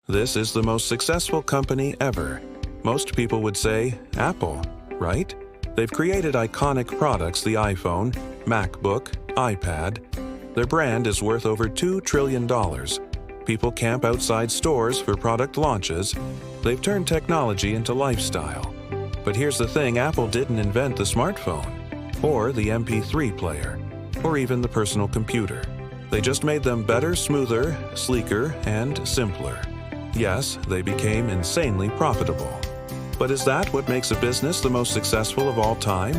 This is the most successful company ever. Most people would say Apple, right? They've created iconic products: the iPhone, MacBook, iPad. Their brand is worth over $2 trillion. People camp outside stores for product launches. They've turned technology into lifestyle. But here's the thing: Apple didn't invent the smartphone, or the MP3 player, or even the personal computer. They just made them better, smoother, sleeker, and simpler. Yes, they became insanely profitable. But is that what makes a business the most successful of all time?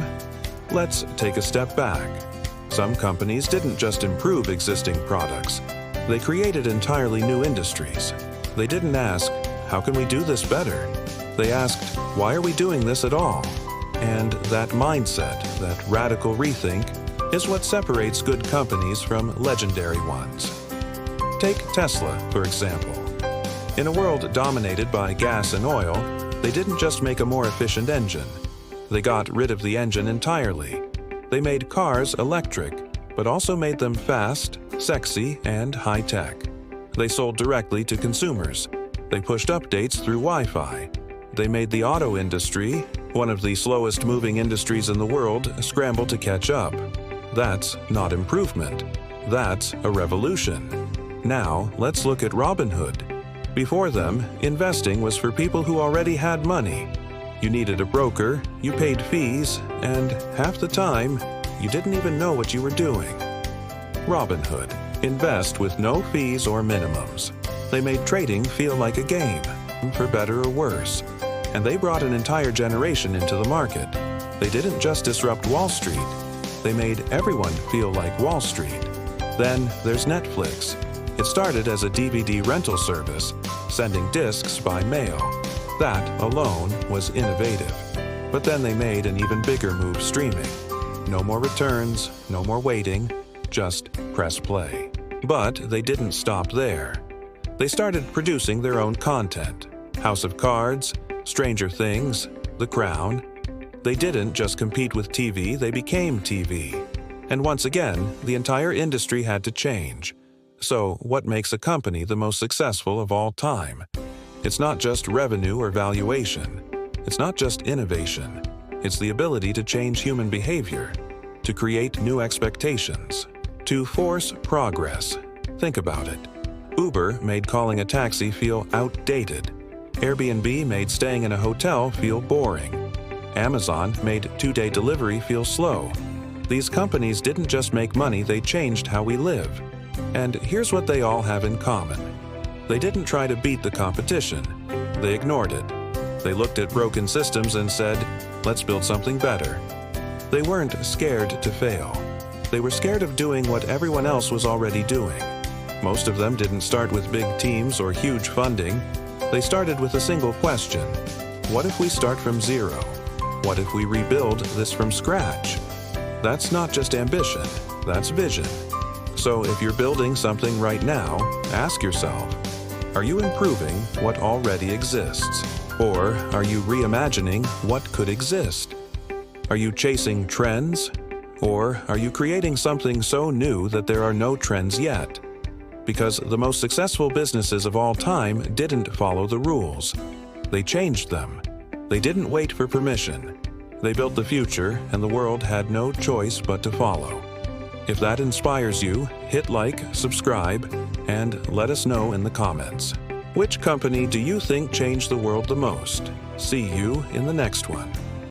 Let's take a step back. Some companies didn't just improve existing products. They created entirely new industries. They didn't ask, how can we do this better? They asked, why are we doing this at all? And that mindset, that radical rethink, is what separates good companies from legendary ones. Take Tesla, for example. In a world dominated by gas and oil, they didn't just make a more efficient engine. They got rid of the engine entirely. They made cars electric, but also made them fast, sexy, and high-tech. They sold directly to consumers. They pushed updates through Wi-Fi. They made the auto industry, one of the slowest-moving industries in the world, scramble to catch up. That's not improvement. That's a revolution. Now, let's look at Robinhood. Before them, investing was for people who already had money. You needed a broker, you paid fees, and half the time, you didn't even know what you were doing. Robinhood. Invest with no fees or minimums. They made trading feel like a game, for better or worse. And they brought an entire generation into the market. They didn't just disrupt Wall Street. They made everyone feel like Wall Street. Then there's Netflix. It started as a DVD rental service, sending discs by mail. That alone was innovative. But then they made an even bigger move: streaming. No more returns, no more waiting, just press play. But they didn't stop there. They started producing their own content. House of Cards, Stranger Things, The Crown. They didn't just compete with TV, they became TV. And once again, the entire industry had to change. So, what makes a company the most successful of all time? It's not just revenue or valuation. It's not just innovation. It's the ability to change human behavior, to create new expectations, to force progress. Think about it. Uber made calling a taxi feel outdated. Airbnb made staying in a hotel feel boring. Amazon made two-day delivery feel slow. These companies didn't just make money, they changed how we live. And here's what they all have in common. They didn't try to beat the competition. They ignored it. They looked at broken systems and said, let's build something better. They weren't scared to fail. They were scared of doing what everyone else was already doing. Most of them didn't start with big teams or huge funding. They started with a single question. What if we start from zero? What if we rebuild this from scratch? That's not just ambition, that's vision. So if you're building something right now, ask yourself, are you improving what already exists? Or are you reimagining what could exist? Are you chasing trends? Or are you creating something so new that there are no trends yet? Because the most successful businesses of all time didn't follow the rules. They changed them. They didn't wait for permission. They built the future, and the world had no choice but to follow. If that inspires you, hit like, subscribe, and let us know in the comments. Which company do you think changed the world the most? See you in the next one.